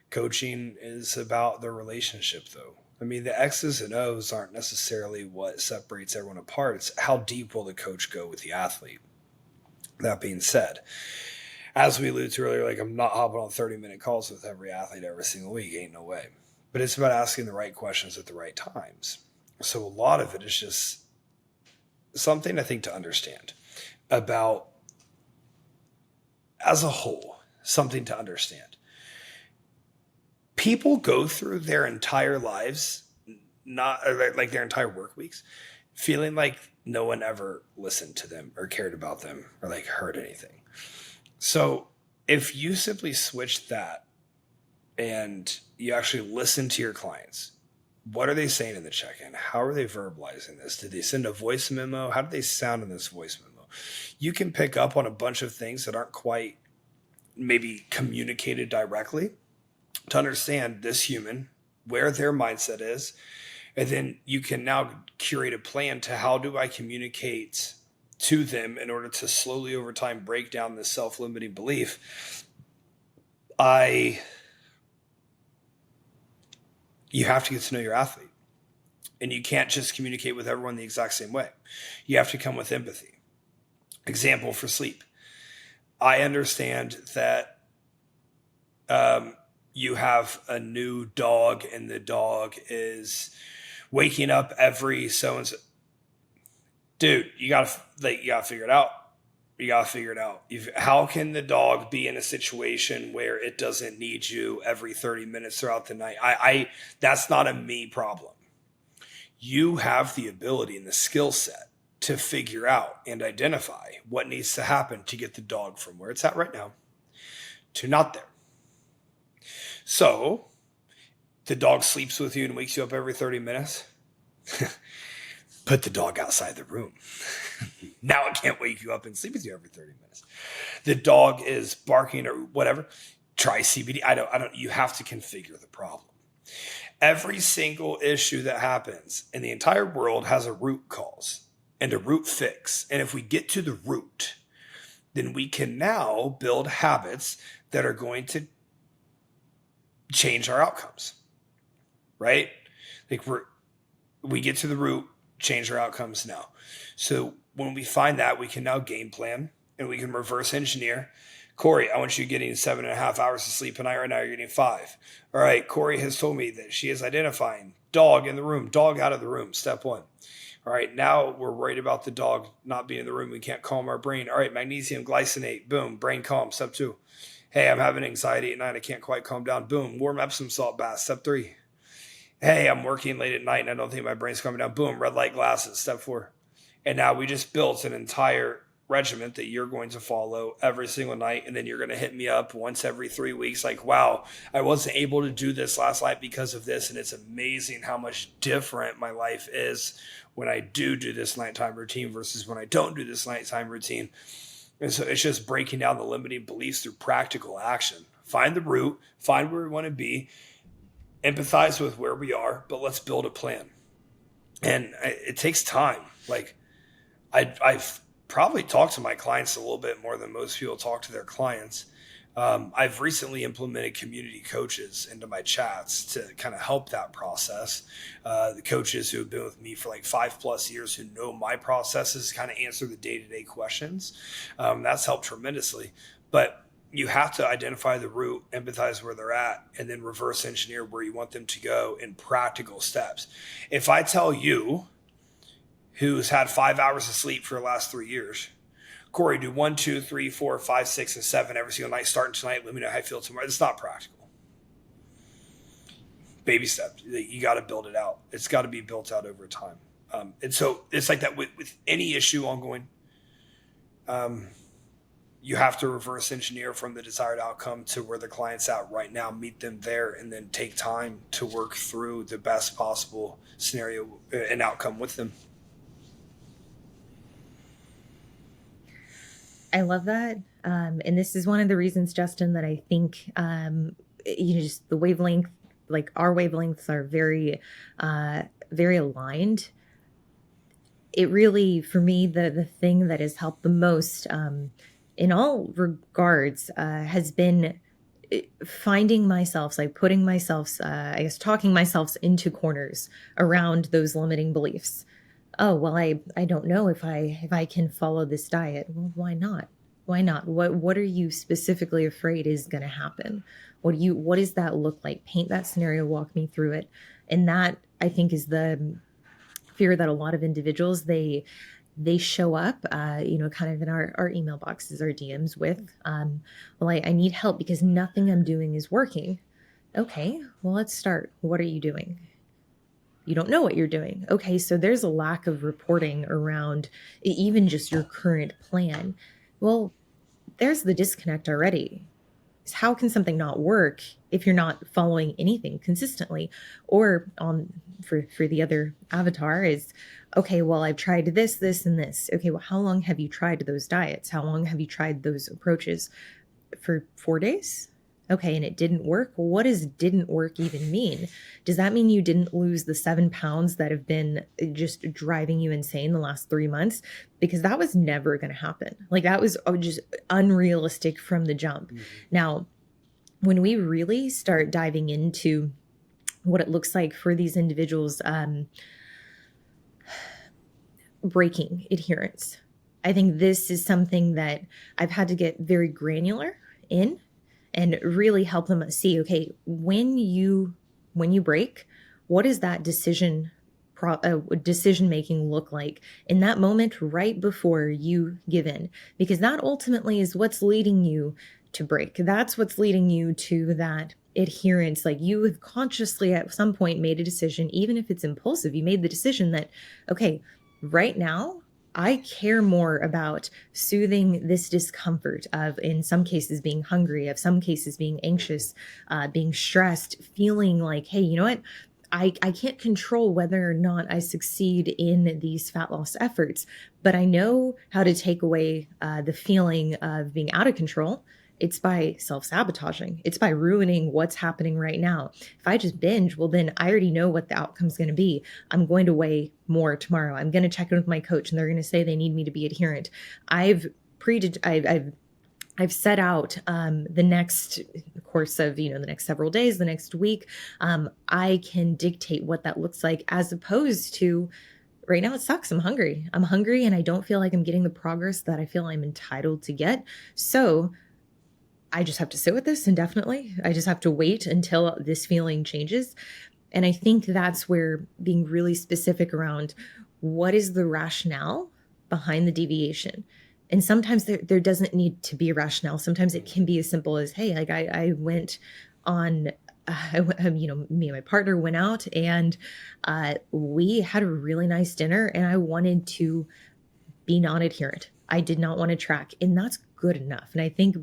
coaching is about the relationship, though. I mean, the X's and O's aren't necessarily what separates everyone apart. It's how deep will the coach go with the athlete. That being said, as we alluded to earlier, like I'm not hopping on 30-minute calls with every athlete every single week. Ain't no way. But it's about asking the right questions at the right times. So a lot of it is just something I think to understand about as a whole, something to understand. People go through their entire lives, not like their entire work weeks, feeling like no one ever listened to them or cared about them or like heard anything. So if you simply switch that and you actually listen to your clients, what are they saying in the check-in? How are they verbalizing this? Did they send a voice memo? How do they sound in this voice memo? You can pick up on a bunch of things that aren't quite maybe communicated directly to understand this human, where their mindset is. And then you can now curate a plan to how do I communicate to them in order to slowly over time break down this self-limiting belief. You have to get to know your athlete, and you can't just communicate with everyone the exact same way. You have to come with empathy. Example for sleep. I understand that you have a new dog and the dog is waking up every so-and-so. Dude, you gotta figure it out. You gotta figure it out. How can the dog be in a situation where it doesn't need you every 30 minutes throughout the night? That's not a me problem. You have the ability and the skill set to figure out and identify what needs to happen to get the dog from where it's at right now to not there. So the dog sleeps with you and wakes you up every 30 minutes. Put the dog outside the room. Now it can't wake you up and sleep with you every 30 minutes. The dog is barking or whatever. Try CBD. I don't, you have to configure the problem. Every single issue that happens in the entire world has a root cause and a root fix. And if we get to the root, then we can now build habits that are going to change our outcomes, right? Like we get to the root, change our outcomes now. So when we find that, we can now game plan and we can reverse engineer. Corey, I want you getting 7.5 hours of sleep a night. Right now you're getting 5. All right, Corey has told me that she is identifying dog in the room, dog out of the room, step 1. All right, now we're worried about the dog not being in the room. We can't calm our brain. All right, magnesium glycinate, boom, brain calm, step 2. Hey, I'm having anxiety at night. I can't quite calm down. Boom, warm Epsom salt bath, step 3. Hey, I'm working late at night and I don't think my brain's coming down. Boom, red light glasses, step 4. And now we just built an entire regiment that you're going to follow every single night. And then you're going to hit me up once every 3 weeks. Like, wow, I wasn't able to do this last night because of this. And it's amazing how much different my life is when I do this nighttime routine versus when I don't do this nighttime routine. And so it's just breaking down the limiting beliefs through practical action. Find the root, find where we want to be, empathize with where we are, but let's build a plan. And it takes time. Like I've probably talked to my clients a little bit more than most people talk to their clients. I've recently implemented community coaches into my chats to kind of help that process. The coaches who have been with me for like 5+ years who know my processes kind of answer the day-to-day questions. That's helped tremendously. But you have to identify the root, empathize where they're at, and then reverse engineer where you want them to go in practical steps. If I tell you, who's had 5 hours of sleep for the last 3 years, Corey, do 1, 2, 3, 4, 5, 6, and 7 every single night starting tonight. Let me know how you feel tomorrow. It's not practical. Baby steps. You got to build it out. It's got to be built out over time. And so it's like that with any issue ongoing. You have to reverse engineer from the desired outcome to where the client's at right now, meet them there, and then take time to work through the best possible scenario and outcome with them. I love that. And this is one of the reasons, Justin, that I think, just the wavelength, like our wavelengths are very, very aligned. It really, for me, the thing that has helped the most, in all regards, has been finding myself, like putting myself, talking myself into corners around those limiting beliefs. Oh, well, I don't know if I can follow this diet. Well, why not? Why not? What are you specifically afraid is going to happen? What does that look like? Paint that scenario, walk me through it. And that, I think, is the fear that a lot of individuals, they show up, kind of in our email boxes, our DMs with, well, I need help because nothing I'm doing is working. Okay, well, let's start. What are you doing? You don't know what you're doing. Okay, so there's a lack of reporting around even just your current plan. Well, there's the disconnect already. How can something not work if you're not following anything consistently? Or for the other avatar is, okay, well, I've tried this, and this. Okay, well, how long have you tried those diets? How long have you tried those approaches? For 4 days? Okay, and it didn't work. Well, what does didn't work even mean? Does that mean you didn't lose the 7 pounds that have been just driving you insane the last 3 months? Because that was never going to happen. Like that was just unrealistic from the jump. Mm-hmm. Now, when we really start diving into what it looks like for these individuals, breaking adherence, I think this is something that I've had to get very granular in and really help them see, okay, when you break, what does that decision making look like in that moment right before you give in? Because that ultimately is what's leading you to break. That's what's leading you to that adherence. Like you have consciously at some point made a decision, even if it's impulsive, you made the decision that, okay, right now, I care more about soothing this discomfort of, in some cases, being hungry, of some cases being anxious, being stressed, feeling like, hey, you know what? I can't control whether or not I succeed in these fat loss efforts, but I know how to take away the feeling of being out of control. It's by self-sabotaging. It's by ruining what's happening right now. If I just binge, well, then I already know what the outcome's going to be. I'm going to weigh more tomorrow. I'm going to check in with my coach and they're going to say they need me to be adherent. I've set out the next course of, the next several days, the next week. I can dictate what that looks like, as opposed to right now it sucks. I'm hungry and I don't feel like I'm getting the progress that I feel I'm entitled to get. So I just have to sit with this indefinitely. I just have to wait until this feeling changes. And I think that's where being really specific around what is the rationale behind the deviation. And sometimes there doesn't need to be a rationale. Sometimes it can be as simple as, hey, like I went on, me and my partner went out and we had a really nice dinner and I wanted to be non-adherent. I did not want to track, and that's good enough. And I think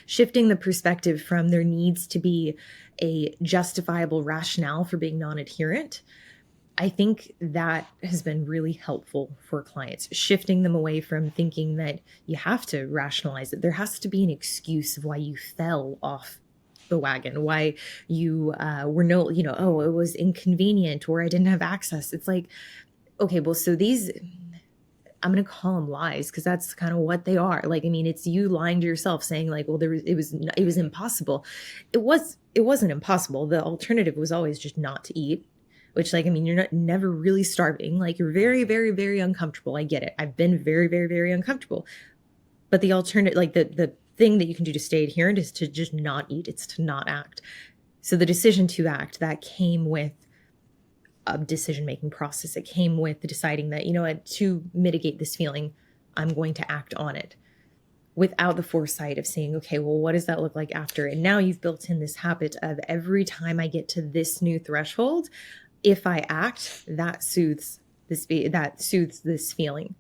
shifting the perspective from there needs to be a justifiable rationale for being non-adherent, I think that has been really helpful for clients, shifting them away from thinking that you have to rationalize it. There has to be an excuse of why you fell off the wagon, why you were it was inconvenient or I didn't have access. It's like, okay, well, so these, I'm going to call them lies because that's kind of what they are. Like, I mean, it's you lying to yourself saying like, well, it was impossible. It wasn't impossible. The alternative was always just not to eat, which like, I mean, you're never really starving. Like you're very, very, very uncomfortable. I get it. I've been very, very, very uncomfortable, but the alternative, like the thing that you can do to stay adherent is to just not eat. It's to not act. So the decision to act that came with, a decision-making process. It came with deciding that, you know what, to mitigate this feeling, I'm going to act on it without the foresight of saying, okay, well, what does that look like after? And now you've built in this habit of every time I get to this new threshold, if I act, that soothes this feeling.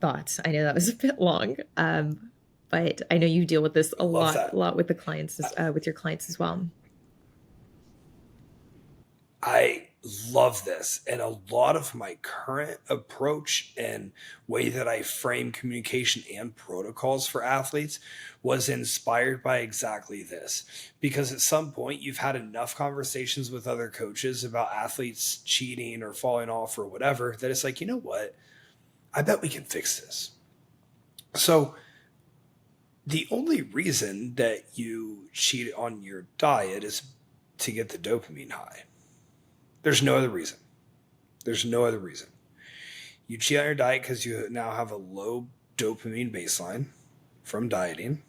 Thoughts. I know that was a bit long, but I know you deal with this a lot with the clients, with your clients as well. I love this. And a lot of my current approach and way that I frame communication and protocols for athletes was inspired by exactly this. Because at some point, you've had enough conversations with other coaches about athletes cheating or falling off or whatever that it's like, you know what? I bet we can fix this. So the only reason that you cheat on your diet is to get the dopamine high. There's no other reason. There's no other reason. You cheat on your diet because you now have a low dopamine baseline from dieting,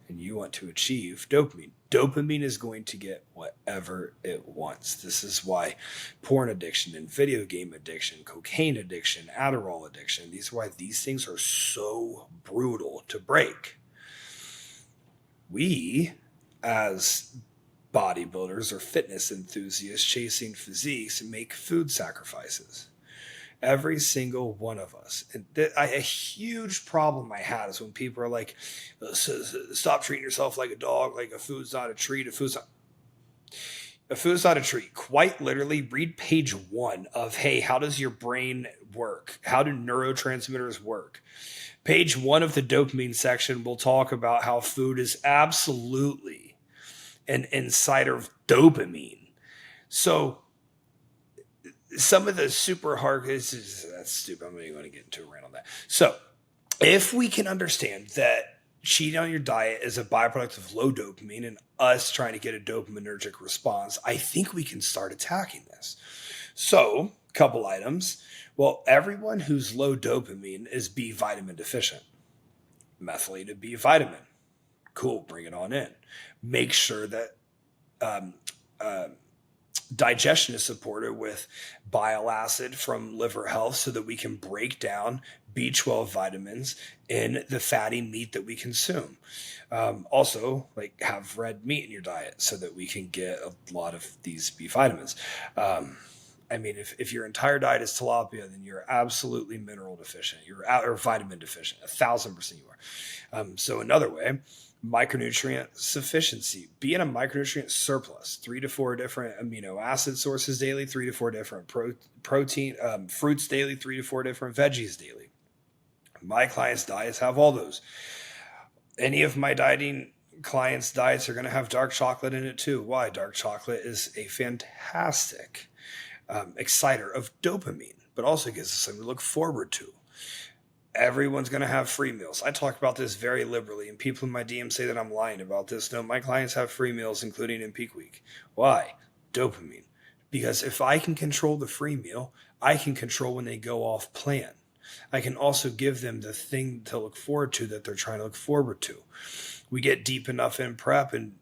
and you want to achieve dopamine. Dopamine is going to get whatever it wants. This is why porn addiction and video game addiction, cocaine addiction, Adderall addiction, these are why these things are so brutal to break. We, as bodybuilders or fitness enthusiasts chasing physiques, make food sacrifices. Every single one of us. And a huge problem I had is when people are like, stop treating yourself like a dog, like a food's not a treat, a food's not a treat. Quite literally, read page 1 of, hey, how does your brain work? How do neurotransmitters work? Page 1 of the dopamine section will talk about how food is absolutely an insider of dopamine. So some of the super hard, that's stupid. I'm not even going to get into a rant on that. So if we can understand that cheating on your diet is a byproduct of low dopamine and us trying to get a dopaminergic response, I think we can start attacking this. So couple items. Well, everyone who's low dopamine is B vitamin deficient. Methylated B vitamin. Cool, bring it on in. Make sure that digestion is supported with bile acid from liver health so that we can break down B12 vitamins in the fatty meat that we consume. Also, like, have red meat in your diet so that we can get a lot of these B vitamins. I mean, if your entire diet is tilapia, then you're absolutely mineral deficient. Or vitamin deficient. 1,000% you are. So another way, micronutrient sufficiency. Be in a micronutrient surplus. 3 to 4 different amino acid sources daily. 3 to 4 different protein fruits daily. 3 to 4 different veggies daily. My clients' diets have all those. Any of my dieting clients' diets are going to have dark chocolate in it too. Why? Dark chocolate is a fantastic exciter of dopamine, but also gives us something to look forward to. Everyone's going to have free meals. I talk about this very liberally, and people in my DM say that I'm lying about this. No, my clients have free meals, including in peak week. Why? Dopamine. Because if I can control the free meal, I can control when they go off plan. I can also give them the thing to look forward to that they're trying to look forward to. We get deep enough in prep, and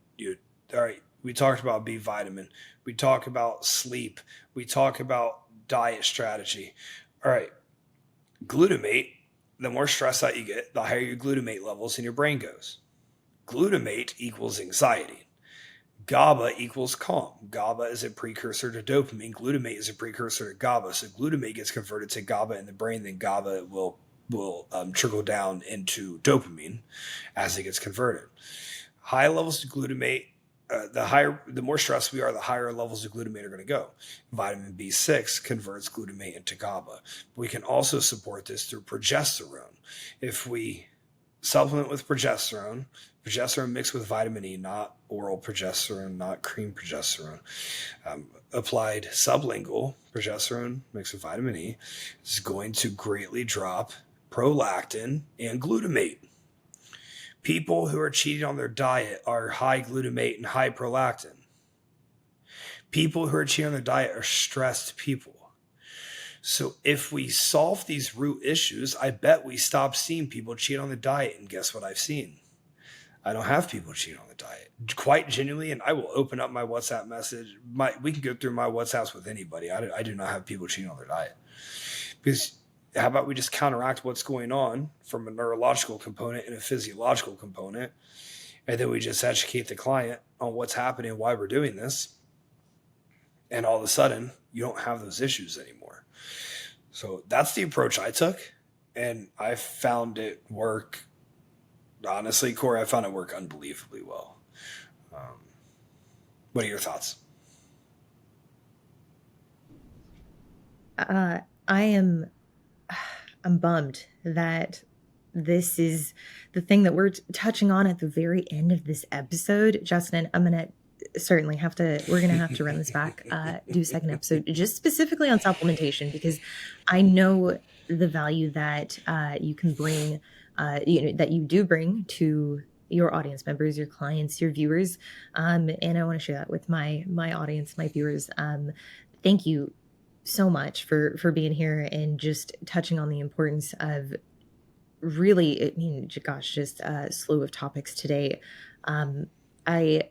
all right, we talked about B vitamin. We talk about sleep. We talk about diet strategy. All right, glutamate. The more stress out you get, the higher your glutamate levels in your brain goes. Glutamate equals anxiety. GABA equals calm. GABA is a precursor to dopamine. Glutamate is a precursor to GABA. So glutamate gets converted to GABA in the brain, then GABA will trickle down into dopamine as it gets converted. High levels of glutamate, the more stressed we are, the higher levels of glutamate are going to go. Vitamin B6 converts glutamate into GABA. We can also support this through progesterone. If we supplement with progesterone mixed with vitamin E, not oral progesterone, not cream progesterone, applied sublingual progesterone mixed with vitamin E is going to greatly drop prolactin and glutamate. People who are cheating on their diet are high glutamate and high prolactin. People who are cheating on their diet are stressed people. So if we solve these root issues, I bet we stop seeing people cheat on the diet. And guess what I've seen? I don't have people cheating on the diet, quite genuinely. And I will open up my WhatsApp message. We can go through my WhatsApps with anybody. I do not have people cheating on their diet, because how about we just counteract what's going on from a neurological component and a physiological component, and then we just educate the client on what's happening, why we're doing this, and all of a sudden you don't have those issues anymore. So that's the approach I took, and I found it work. Honestly, Corey, I found it work unbelievably well. What are your thoughts? I'm bummed that this is the thing that we're touching on at the very end of this episode. Justin, we're going to have to run this back, do a second episode just specifically on supplementation, because I know the value that you can bring, that you do bring to your audience members, your clients, your viewers. And I want to share that with my audience, my viewers. Thank you so much for being here and just touching on the importance of really, just a slew of topics today. I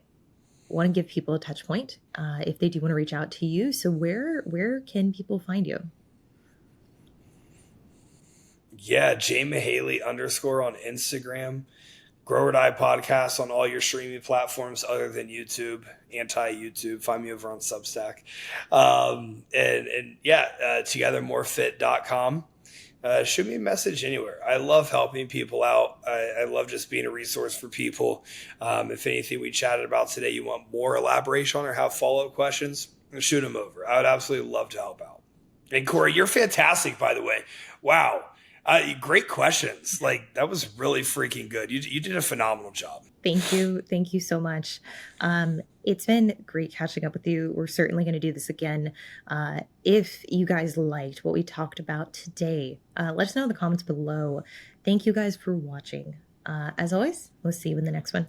want to give people a touch point if they do want to reach out to you. So where can people find you? Yeah, Mihaly _ on Instagram. Grow or Die podcast on all your streaming platforms other than YouTube, anti-YouTube. Find me over on Substack. togethermorefit.com. Shoot me a message anywhere. I love helping people out. I love just being a resource for people. If anything we chatted about today, you want more elaboration on or have follow-up questions, shoot them over. I would absolutely love to help out. And Corey, you're fantastic, by the way. Wow. Great questions. Like, that was really freaking good. You did a phenomenal job. Thank you. Thank you so much. It's been great catching up with you. We're certainly going to do this again. If you guys liked what we talked about today, let us know in the comments below. Thank you guys for watching. As always, we'll see you in the next one.